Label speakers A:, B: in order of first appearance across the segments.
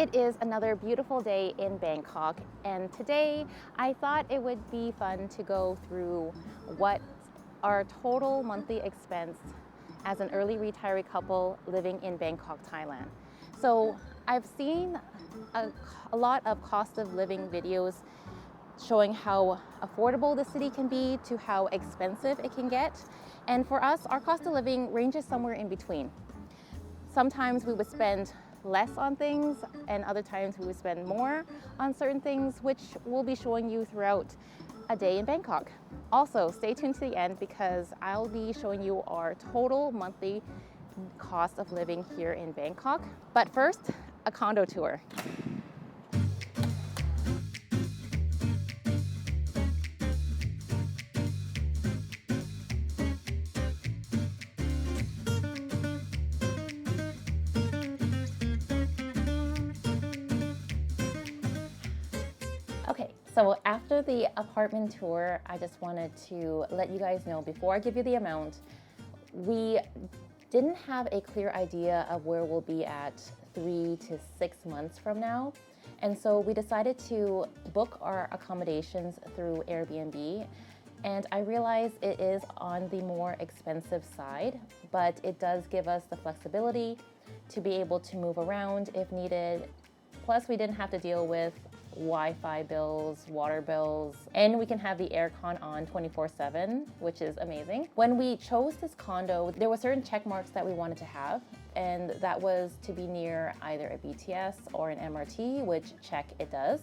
A: It is another beautiful day in Bangkok, and today I thought it would be fun to go through what our total monthly expense as an early retiree couple living in Bangkok, Thailand. So I've seen a lot of cost of living videos showing how affordable the city can be to how expensive it can get. And for us, our cost of living ranges somewhere in between. Sometimes we would spend less on things, and other times we would spend more on certain things, which we'll be showing you throughout a day in Bangkok. Also, stay tuned to the end because I'll be showing you our total monthly cost of living here in Bangkok. But first, a condo tour. Okay, so after the apartment tour, I just wanted to let you guys know before I give you the amount, we didn't have a clear idea of where we'll be at 3 to 6 months from now. And so we decided to book our accommodations through Airbnb. And I realize it is on the more expensive side, but it does give us the flexibility to be able to move around if needed. Plus, we didn't have to deal with Wi-Fi bills, water bills, and we can have the aircon on 24/7, which is amazing. When we chose this condo, there were certain check marks that we wanted to have, and that was to be near either a BTS or an MRT, which check it does.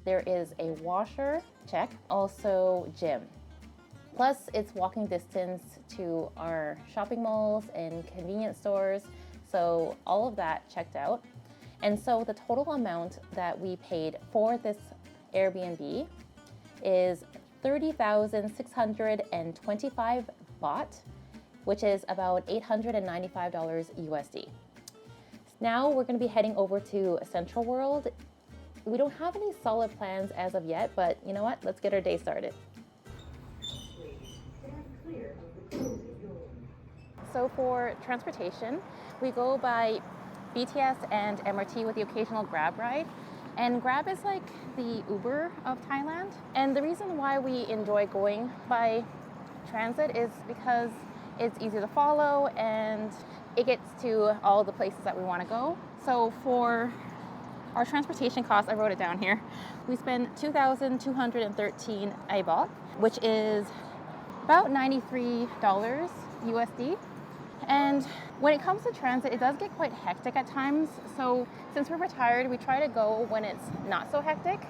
A: There is a washer, check, also gym. Plus, it's walking distance to our shopping malls and convenience stores, so all of that checked out. And so the total amount that we paid for this Airbnb is 30,625 baht, which is about $895 USD. Now we're going to be heading over to Central World. We don't have any solid plans as of yet, but you know what? Let's get our day started. So for transportation, we go by BTS and MRT with the occasional Grab ride. And Grab is like the Uber of Thailand. And the reason why we enjoy going by transit is because it's easy to follow and it gets to all the places that we want to go. So for our transportation costs, I wrote it down here. We spend 2,213 baht, which is about $93 USD. And when it comes to transit, it does get quite hectic at times. So since we're retired, we try to go when it's not so hectic.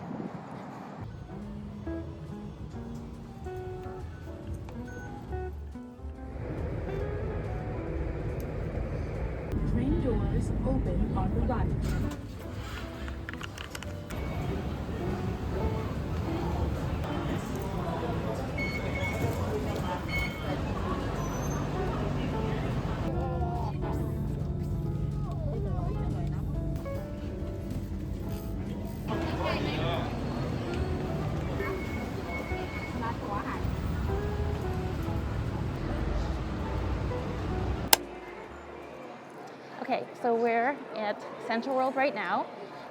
B: Train doors open on the right.
A: Okay, so we're at Central World right now,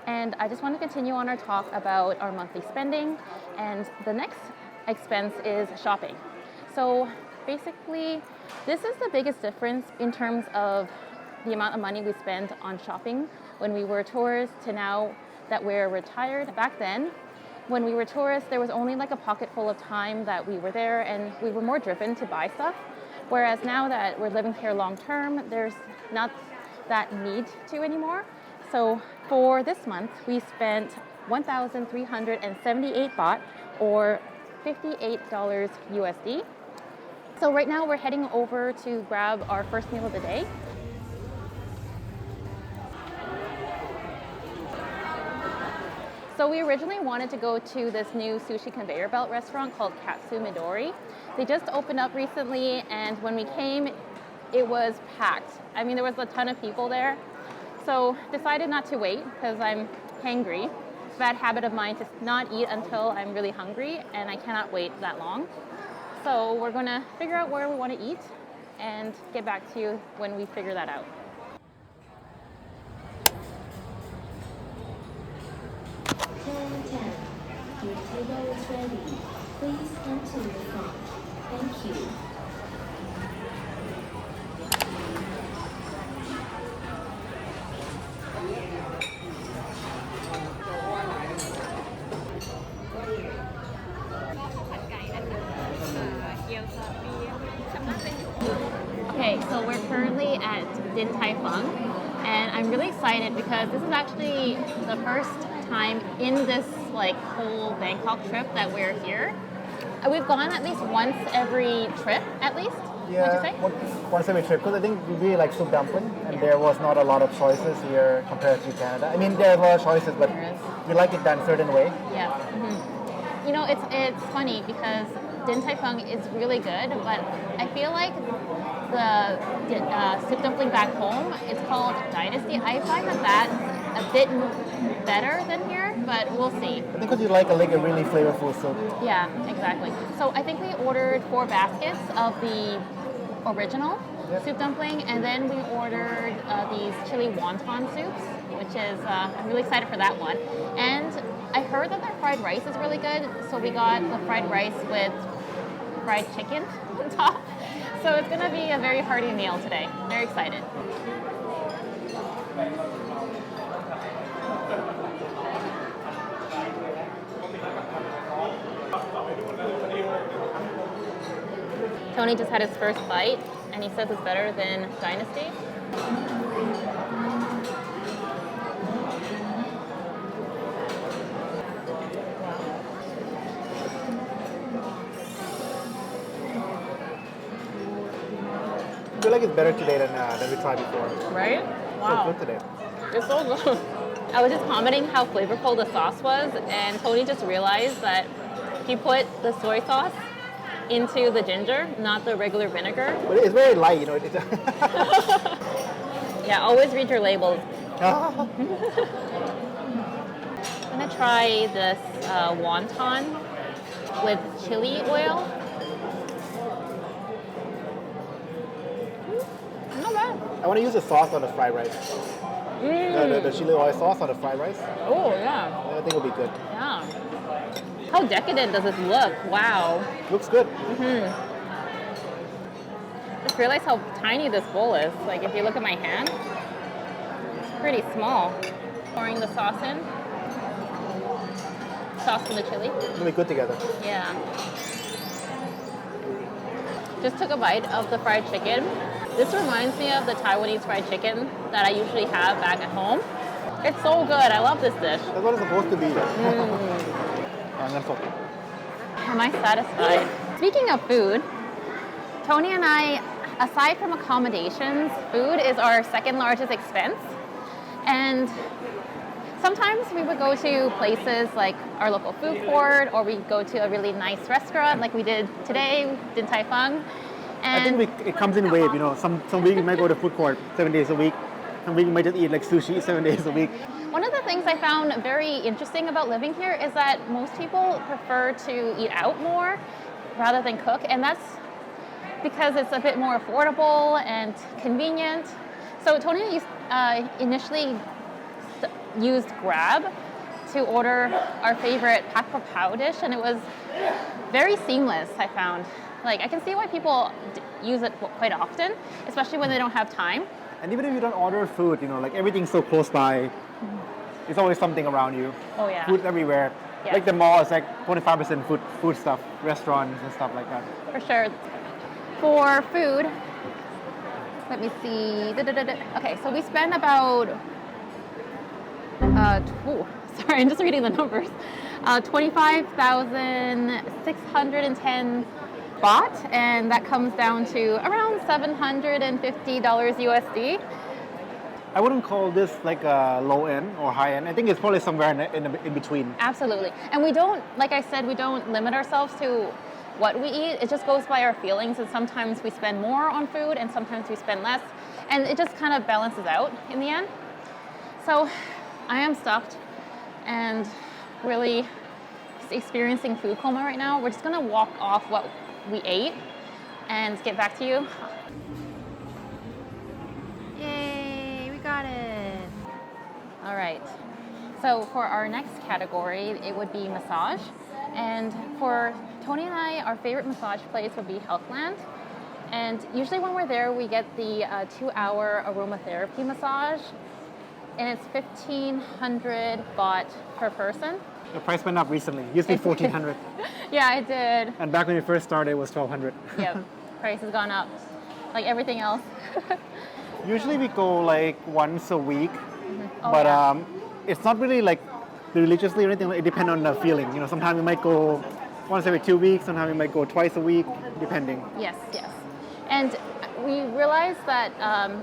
A: and I just want to continue on our talk about our monthly spending, and the next expense is shopping. So basically, this is the biggest difference in terms of the amount of money we spend on shopping when we were tourists to now that we're retired. Back then, when we were tourists, there was only like a pocket full of time that we were there, and we were more driven to buy stuff. Whereas now that we're living here long term, there's not that need to anymore. So for this month, we spent 1,378 baht or $58 USD. So right now we're heading over to grab our first meal of the day. So we originally wanted to go to this new sushi conveyor belt restaurant called Katsu Midori. They just opened up recently, and when we came, it was packed. I mean, there was a ton of people there. So decided not to wait because I'm hangry. It's a bad habit of mine to not eat until I'm really hungry, and I cannot wait that long. So we're gonna figure out where we want to eat and get back to you when we figure that out.
C: table is ready. Please come to the front. Thank you.
A: Okay, so we're currently at Tai Fung, and I'm really excited because this is actually the first time in this like whole Bangkok trip that we're here. We've gone at least once every trip, at least. Would you say?
D: Once every trip, because I think we really like soup dumpling, and there was not a lot of choices here compared to Canada. I mean, there are a lot of choices, but we like it done a certain way.
A: Yeah. You know, it's funny because Din Tai Fung is really good, but I feel like the soup dumpling back home, it's called Dynasty. I find that that's a bit better than here, but we'll see.
D: I think because you like a really flavorful soup.
A: Yeah, exactly. So I think we ordered 4 baskets of the original soup dumpling, and then we ordered these chili wonton soups, which is, I'm really excited for that one. And I heard that their fried rice is really good, so we got the fried rice with fried chicken on top. So it's going to be a very hearty meal today. Very excited. Tony just had his first bite, and he says it's better than Dynasty.
D: I feel like it's better today than we tried before.
A: Right? Wow.
D: So good today.
A: It's so good. I was just commenting how flavorful the sauce was, and Tony just realized that he put the soy sauce into the ginger, not the regular vinegar.
D: But it's very light, you know.
A: Yeah, always read your labels. I'm gonna try this wonton with chili oil. Not bad.
D: I want to use the sauce on the fried rice. The chili oil sauce on the fried rice.
A: Oh, yeah.
D: I think it'll be good.
A: Yeah. How decadent does this look? Wow.
D: Looks good.
A: Just realized how tiny this bowl is. Like if you look at my hand, it's pretty small. Pouring the sauce in. Sauce and the chili.
D: It'll be good together.
A: Yeah. Just took a bite of the fried chicken. This reminds me of the Taiwanese fried chicken that I usually have back at home. It's so good. I love this dish.
D: That's what it's supposed to be.
A: Am I satisfied? Speaking of food, Tony and I, aside from accommodations, food is our second largest expense. And sometimes we would go to places like our local food court, or we go to a really nice restaurant like we did today, Din Tai Fung. And
D: I think it comes in wave, you know. Some week we might go to food court 7 days a week. Some week we might just eat like sushi 7 days a week.
A: one of the things I found very interesting about living here is that most people prefer to eat out more rather than cook, and that's because it's a bit more affordable and convenient. So Tony initially used Grab to order our favorite Pak Pa Pao dish, and it was very seamless, I found. Like, I can see why people use it quite often, especially when they don't have time.
D: And even if you don't order food, you know, like everything's so close by, there's always something around you.
A: Oh yeah.
D: Food everywhere.
A: Yeah.
D: Like the mall is like 25% food stuff, restaurants and stuff like that.
A: For sure. For food, let me see. Okay, so we spend about, sorry, I'm just reading the numbers. 25,610 baht, and that comes down to around $750 USD.
D: I wouldn't call this like a low end or high end. I think it's probably somewhere in between.
A: Absolutely. And we don't, like I said, we don't limit ourselves to what we eat. It just goes by our feelings, and sometimes we spend more on food and sometimes we spend less, and it just kind of balances out in the end. So I am stuffed and really experiencing food coma right now. We're just gonna walk off what we ate and get back to you. Yay, we got it. All right, so for our next category, it would be massage. And for Tony and I, our favorite massage place would be Healthland. And usually when we're there, we get the 2-hour aromatherapy massage, and it's 1,500 baht per person.
D: The price went up recently. It used to be 1,400.
A: Yeah, it did.
D: And back when we first started, it was 1,200.
A: Yep, price has gone up, like everything else.
D: Usually we go like once a week,
A: Oh,
D: but
A: yeah.
D: it's not really like religiously or anything. It depends on the feeling. You know, sometimes we might go once every 2 weeks. Sometimes we might go twice a week, depending.
A: Yes, yes. And we realized that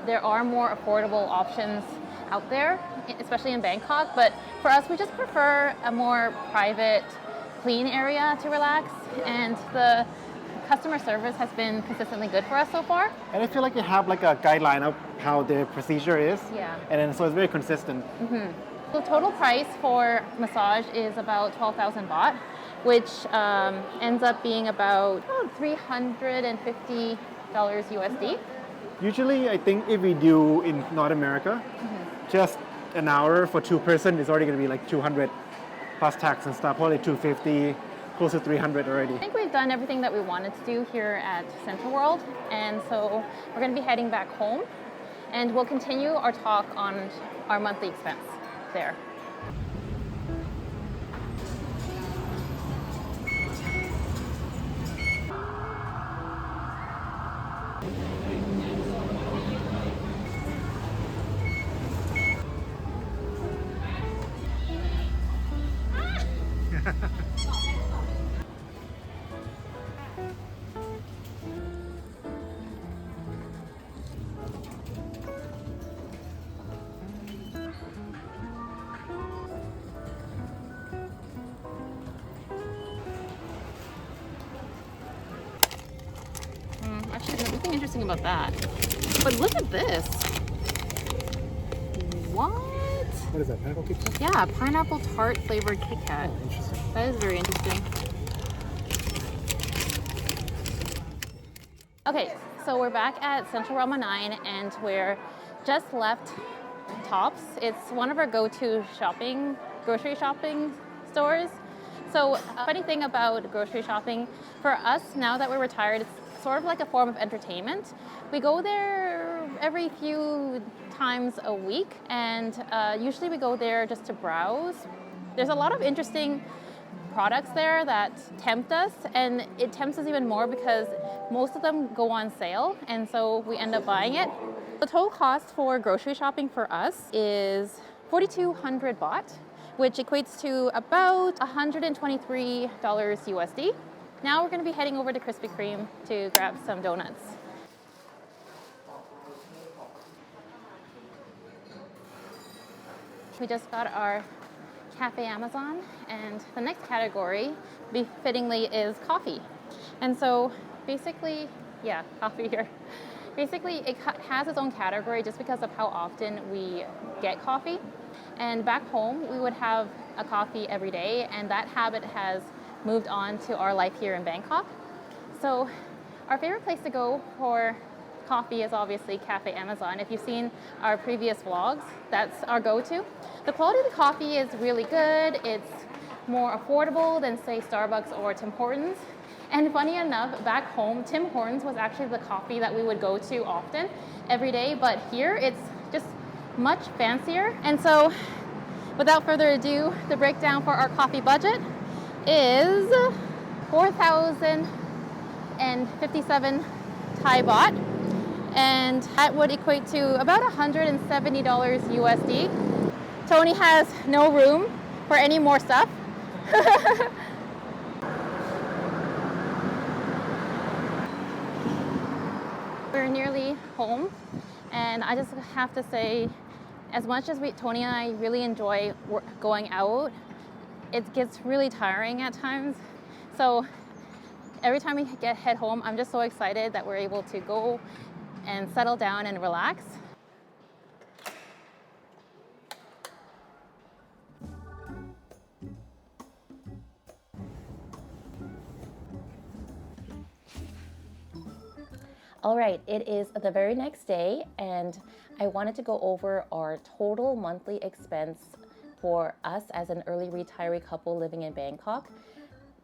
A: there are more affordable options out there, especially in Bangkok. But for us, we just prefer a more private, clean area to relax. And the customer service has been consistently good for us so far.
D: And I feel like they have like a guideline of how the procedure is.
A: Yeah.
D: And then so it's very consistent.
A: The total price for massage is about 12,000 baht, which ends up being about $350 USD.
D: Usually, I think if we do in North America, just an hour for 2 person is already going to be like 200 plus tax and stuff, probably 250, close to 300 already.
A: I think we've done everything that we wanted to do here at Central World, and so we're going to be heading back home, and we'll continue our talk on our monthly expense there. Actually, there's nothing interesting about that. But look at this. What?
D: What is that, pineapple Kit Kat?
A: Yeah, pineapple tart flavored Kit Kat.
D: Oh, interesting.
A: That is very interesting. Okay, so we're back at Central Rama 9 and we're just left Tops. It's one of our go-to grocery shopping stores. So funny thing about grocery shopping, for us now that we're retired, it's sort of like a form of entertainment. We go there every few times a week, and usually we go there just to browse. There's a lot of interesting products there that tempt us, and it tempts us even more because most of them go on sale, and so we end up buying it. The total cost for grocery shopping for us is 4,200 baht, which equates to about $123 USD. Now we're going to be heading over to Krispy Kreme to grab some donuts. We just got our Cafe Amazon, and the next category, befittingly, is coffee. And so basically, yeah, coffee here. Basically, it has its own category just because of how often we get coffee. And back home, we would have a coffee every day, and that habit has moved on to our life here in Bangkok. So our favorite place to go for coffee is obviously Cafe Amazon. If you've seen our previous vlogs, that's our go-to. The quality of the coffee is really good. It's more affordable than, say, Starbucks or Tim Hortons. And funny enough, back home, Tim Hortons was actually the coffee that we would go to often, every day. But here, it's just much fancier. And so, without further ado, the breakdown for our coffee budget is 4,057 Thai baht. And that would equate to about $170 USD. Tony has no room for any more stuff. We're nearly home, and I just have to say, as much as Tony and I really enjoy going out, it gets really tiring at times. So every time we head home, I'm just so excited that we're able to go and settle down and relax. All right, it is the very next day, and I wanted to go over our total monthly expense for us as an early retiree couple living in Bangkok.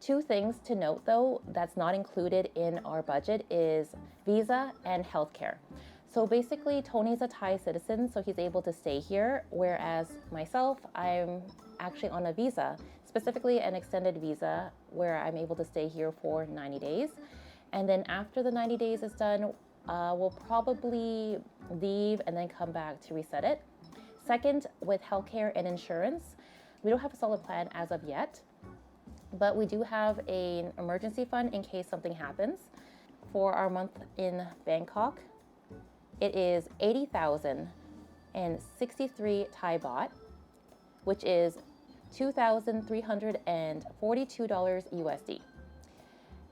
A: Two things to note though that's not included in our budget is visa and healthcare. So basically Tony's a Thai citizen, so he's able to stay here, whereas myself, I'm actually on a visa, specifically an extended visa where I'm able to stay here for 90 days. And then after the 90 days is done, we'll probably leave and then come back to reset it. Second, with healthcare and insurance, we don't have a solid plan as of yet, but we do have an emergency fund in case something happens. For our month in Bangkok, it is 80,063 Thai baht, which is $2,342 USD.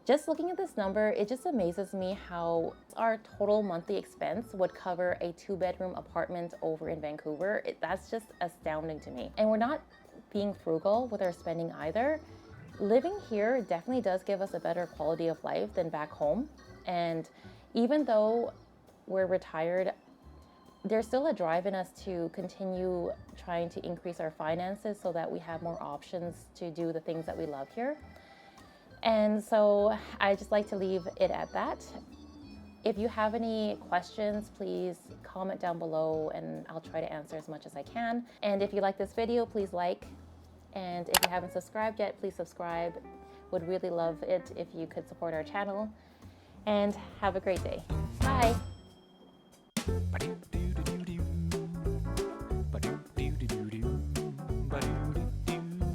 A: Just looking at this number, it just amazes me how our total monthly expense would cover a 2-bedroom apartment over in Vancouver. That's just astounding to me. And we're not being frugal with our spending either. Living here definitely does give us a better quality of life than back home. And even though we're retired, there's still a drive in us to continue trying to increase our finances so that we have more options to do the things that we love here. And so I just like to leave it at that. If you have any questions, please comment down below and I'll try to answer as much as I can. And if you like this video, please like. And if you haven't subscribed yet, please subscribe. Would really love it if you could support our channel. And have a great day. Bye.